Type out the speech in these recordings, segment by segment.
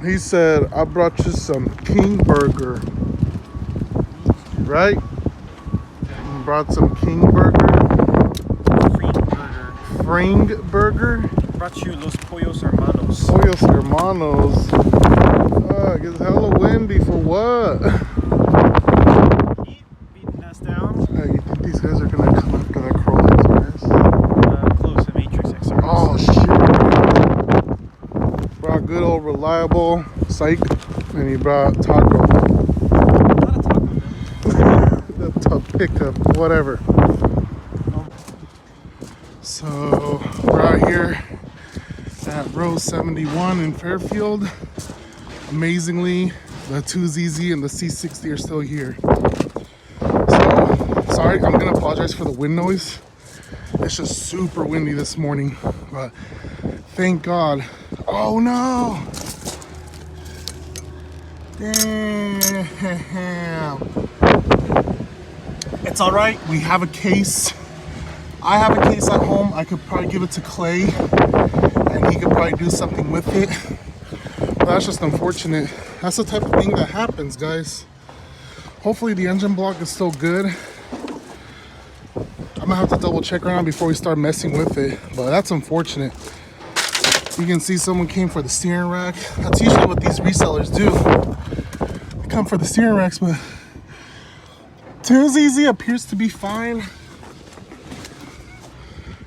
He said, I brought you some King Burger. Right? Brought some King Burger. Fring burger. Fring Burger. Brought you Los Pollos Hermanos. Pollos Hermanos. It's hella windy for what? Heat beating us down. You think these guys are gonna come after that Corolla XRS? Close to Matrix XRS. Oh shit. Brought good old reliable psych, and he brought taco. Not a taco, man. The pickup, whatever. So we're out here at row 71 in Fairfield. Amazingly, the 2ZZ and the C60 are still here. So sorry, I'm gonna apologize for the wind noise. It's just super windy this morning, but thank God. Oh no! Damn. It's all right. We have a case. I have a case at home. I could probably give it to Clay, and he could probably do something with it. But that's just unfortunate. That's the type of thing that happens, guys. Hopefully the engine block is still good. I'm gonna have to double check right now before we start messing with it. But that's unfortunate. You can see someone came for the steering rack. That's usually what these resellers do. They come for the steering racks, but 2ZZ appears to be fine.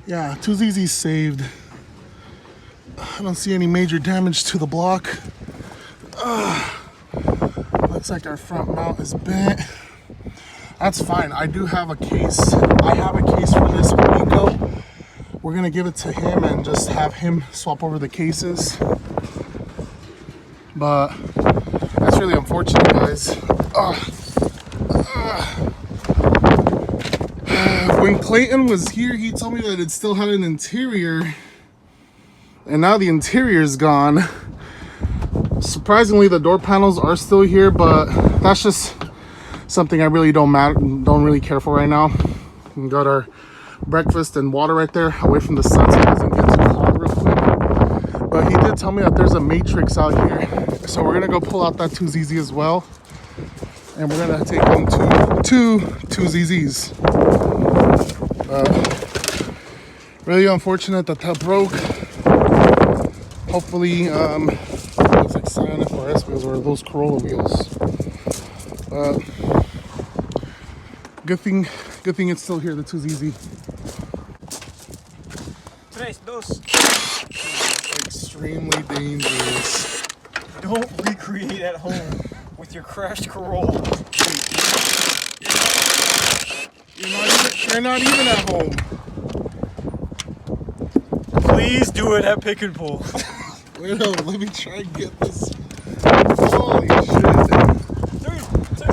Yeah, 2ZZ's saved. I don't see any major damage to the block. Looks like our front mount is bent. That's fine. I do have a case. I have a case for this with Nico. We're gonna give it to him and just have him swap over the cases. But that's really unfortunate, guys. When Clayton was here, he told me that it still had an interior, and now the interior is gone. Surprisingly, the door panels are still here, but that's just something I really don't really care for right now. We got our breakfast and water right there, away from the sun, so it doesn't get too hot real quick. But he did tell me that there's a Matrix out here, so we're gonna go pull out that 2ZZ as well, and we're gonna take home two 2ZZs. Really unfortunate that broke. Hopefully, looks like Scion FRS wheels or those Corolla wheels. Good thing it's still here, the 2ZZ. Tres, dos. Extremely dangerous. Don't recreate at home with your crashed Corolla. You're not even at home. Please do it at Pick-N-Pull. Wait up, let me try and get this. Holy shit. 3, 2.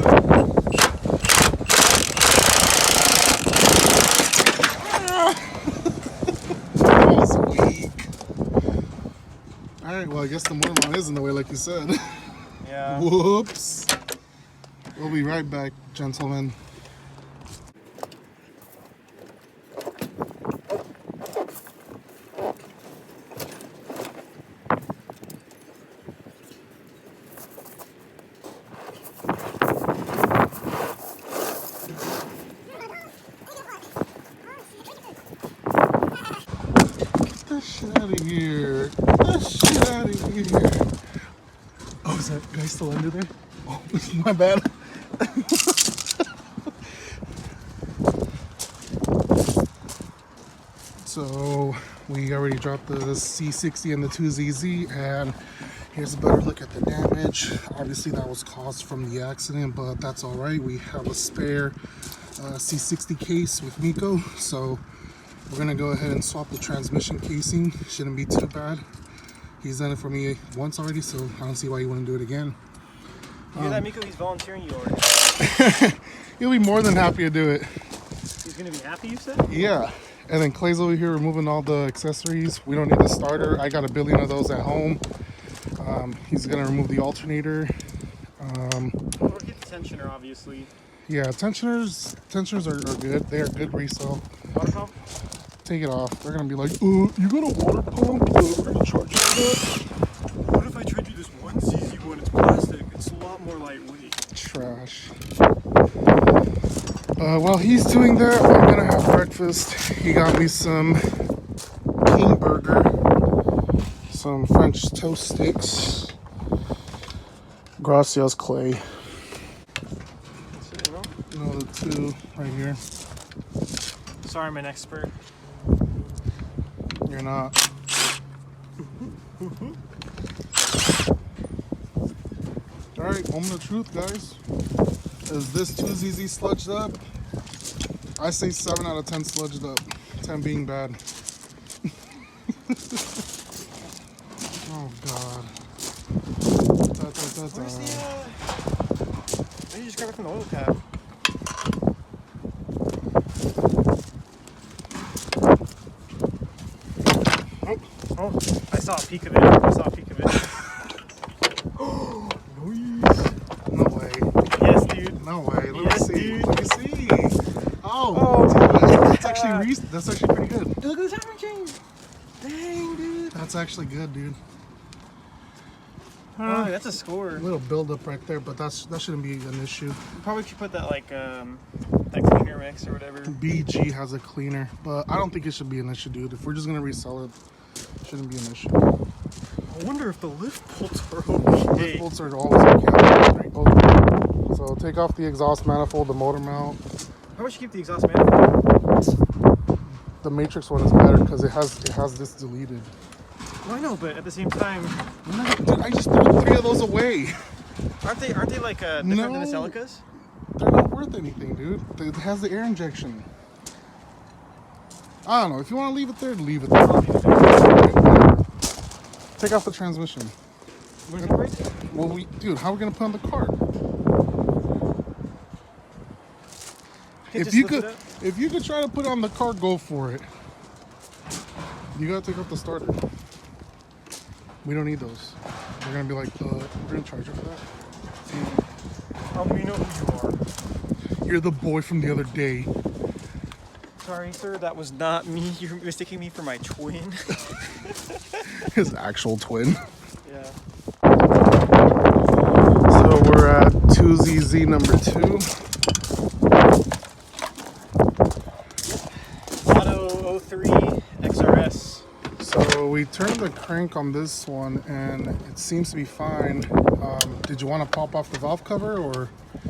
That was weak. Alright, well, I guess the motor mount is in the way, like you said. Yeah. Whoops. We'll be right back, gentlemen. Get that shit out of here. Get that shit out of here. Oh, is that guy still under there? Oh, my bad. So we already dropped the C60 and the 2ZZ, and here's a better look at the damage. Obviously that was caused from the accident, but that's all right. We have a spare C60 case with Nico, so we're gonna go ahead and swap the transmission casing. Shouldn't be too bad. He's done it for me once already, so I don't see why he wouldn't do it again. You hear that, Miko? He's volunteering you already. He'll be more than happy to do it. He's gonna be happy, you said? Yeah. And then Clay's over here removing all the accessories. We don't need the starter. I got a billion of those at home. He's gonna remove the alternator. Or get the tensioner, obviously. Yeah, tensioners are good. They are good resale. Water pump? Take it off. They're gonna be like, you got a water pump? We're gonna charge you for that. What if I trade you this 1cc when it's plastic. It's a lot more lightweight. Trash. While he's doing that, I'm gonna have breakfast. He got me some king burger, some French toast sticks. Gracias, Clay. That's it, you know? Another two right here. Sorry, I'm an expert. You're not. Alright, moment of truth, guys. Is this 2ZZ sludged up? I say 7 out of 10 sludged up. 10 being bad. Oh, God. Where's the, Maybe you just grab it from the oil cap. Oh, I saw a peek of it. No way. Yes, dude. No way. Let Yes, me see. dude. Let me see. Oh, Oh, that's actually pretty good. Look at the timing chain. Dang, dude. That's actually good, dude. Oh, that's a score. A little build up right there, but that shouldn't be an issue. Probably should put that like that cleaner mix or whatever. BG has a cleaner, but I don't think it should be an issue, dude. If we're just gonna resell it, it shouldn't be an issue. I wonder if the lift bolts are okay. Lift bolts are always okay. So take off the exhaust manifold, the motor mount. How about you keep the exhaust manifold? The matrix one is better because it has this deleted. Well, I know, but at the same time, Dude, I just threw 3 of those away. aren't they like different than the Celicas? They're not worth anything, dude. It has the air injection. I don't know. If you want to leave it there, leave it there. Take off the transmission. What is it break? Well, dude, how are we gonna put on the cart? If you could try to put it on the cart, go for it. You gotta take off the starter. We don't need those. We're gonna be like, we're gonna charge you for that. We know who you are. You're the boy from the other day. Sorry, sir, that was not me. You're mistaking me for my twin. His actual twin. Yeah. So we're at 2ZZ number 2. Auto 03 XRS. So we turned the crank on this one and it seems to be fine. Did you want to pop off the valve cover or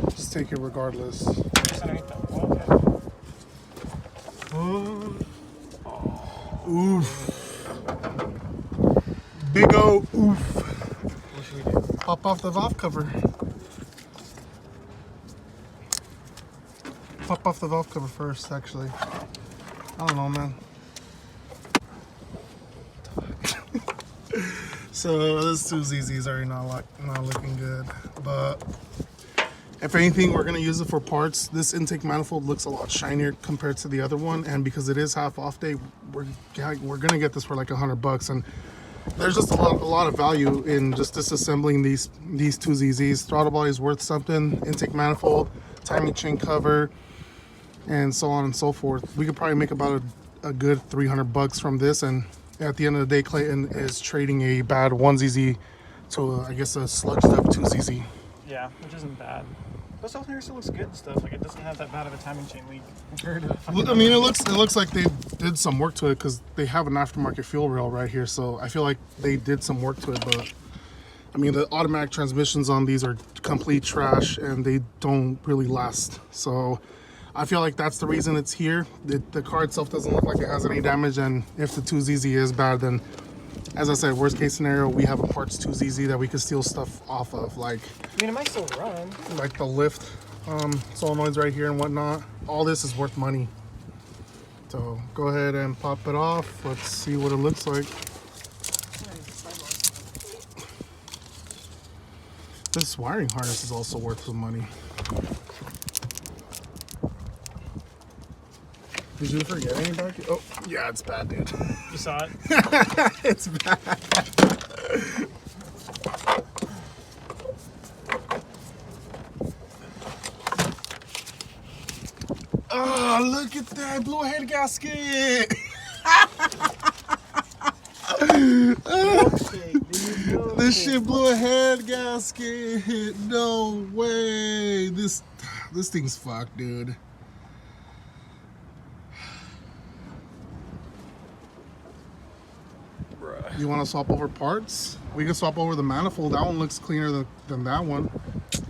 just take it regardless? Just underneath that. Okay. Oof. Big O oof. What should we do? Pop off the valve cover. Pop off the valve cover first, actually. I don't know, man. So this 2ZZ is already not looking good, but if anything, we're gonna use it for parts. This intake manifold looks a lot shinier compared to the other one, and because it is half off day, we're gonna get this for like $100, and there's just a lot of value in just disassembling these 2ZZs. Throttle body is worth something. Intake manifold, timing chain cover, and so on and so forth. We could probably make about a good $300 from this, and at the end of the day, Clayton is trading a bad 1ZZ to I guess a sludged up 2ZZ. Yeah, which isn't bad. But South still looks good and stuff. Like it doesn't have that bad of a timing chain leak compared to. I mean, it looks like they did some work to it because they have an aftermarket fuel rail right here. So I feel like they did some work to it. But I mean, the automatic transmissions on these are complete trash and they don't really last. So I feel like that's the reason it's here. The car itself doesn't look like it has any damage, and if the 2ZZ is bad, then as I said, worst case scenario, we have a parts 2ZZ that we could steal stuff off of, like I mean, it might still run. Like the lift solenoids right here and whatnot. All this is worth money. So go ahead and pop it off. Let's see what it looks like. This wiring harness is also worth some money. Did you forget any back? Oh, yeah, it's bad, dude. You saw it? It's bad. Oh, look at that blue head gasket. This shit blew a head gasket. No way. This thing's fucked, dude. Bruh. You want to swap over parts? We can swap over the manifold. That one looks cleaner than that one.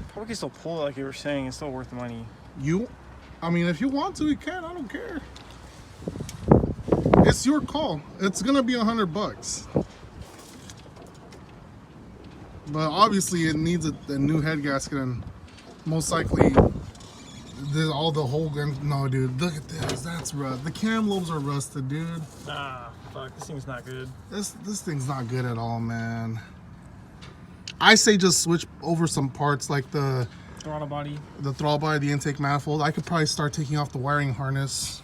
Probably can still pull it like you were saying. It's still worth the money. I mean, if you want to, you can. I don't care. It's your call. It's gonna be $100. But obviously, it needs a new head gasket, and most likely, all the whole gun. No, dude, look at this. That's rust. The cam lobes are rusted, dude. Nah, fuck. This thing's not good. This thing's not good at all, man. I say just switch over some parts like the Throttle body, the intake manifold. I could probably start taking off the wiring harness.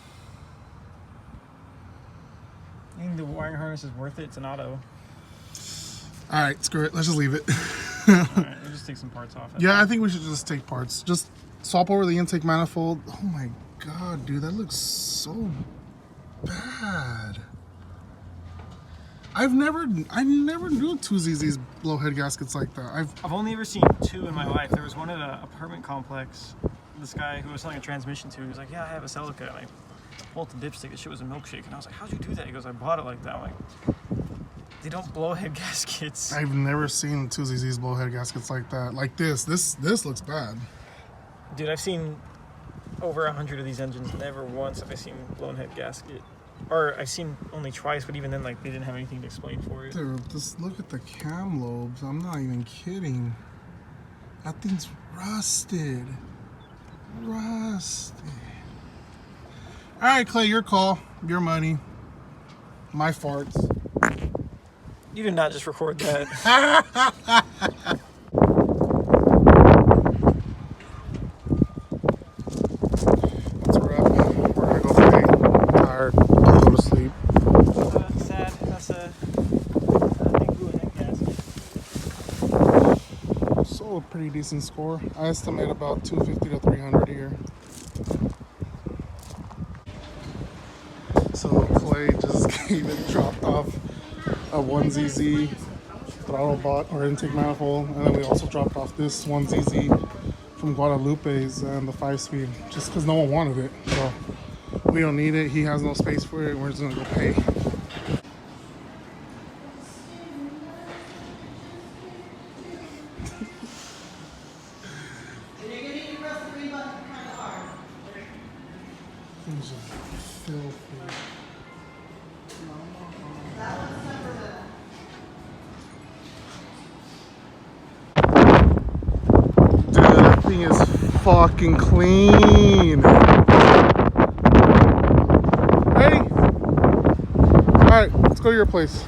I think the wiring harness is worth it. It's an auto. All right, screw it. Let's just leave it. Alright, we'll just take some parts off. Yeah, I think we should just take parts. Just swap over the intake manifold. Oh my god, dude, that looks so bad. I never knew 2ZZs blow head gaskets like that. I've only ever seen 2 in my life. There was one at an apartment complex. This guy who was selling a transmission to, he was like, yeah, I have a Celica. And I pulled the dipstick. The shit was a milkshake. And I was like, how'd you do that? He goes, I bought it like that. I'm like, they don't blow head gaskets. I've never seen 2ZZs blow head gaskets like that. Like this looks bad. Dude, I've seen over 100 of these engines. Never once have I seen blown head gasket. Or I've seen only twice, but even then, like, they didn't have anything to explain for it. Dude, just look at the cam lobes. I'm not even kidding. That thing's rusted. Rusted. All right, Clay, your call. Your money. My farts. You did not just record that. That's a wrap. We're gonna go play. I'm tired. I'll go to sleep. Sad. That's a big blue head gasket. So a pretty decent score. I estimate about 250 to 300 here. So Clay just came and dropped off a 1ZZ throttle bot or intake manifold, and then we also dropped off this 1ZZ from Guadalupe's and the 5-speed just because no one wanted it. So we don't need it. He has no space for it. We're just gonna go pay. Things are filthy. Dude, that thing is fucking clean. Ready? Alright, let's go to your place.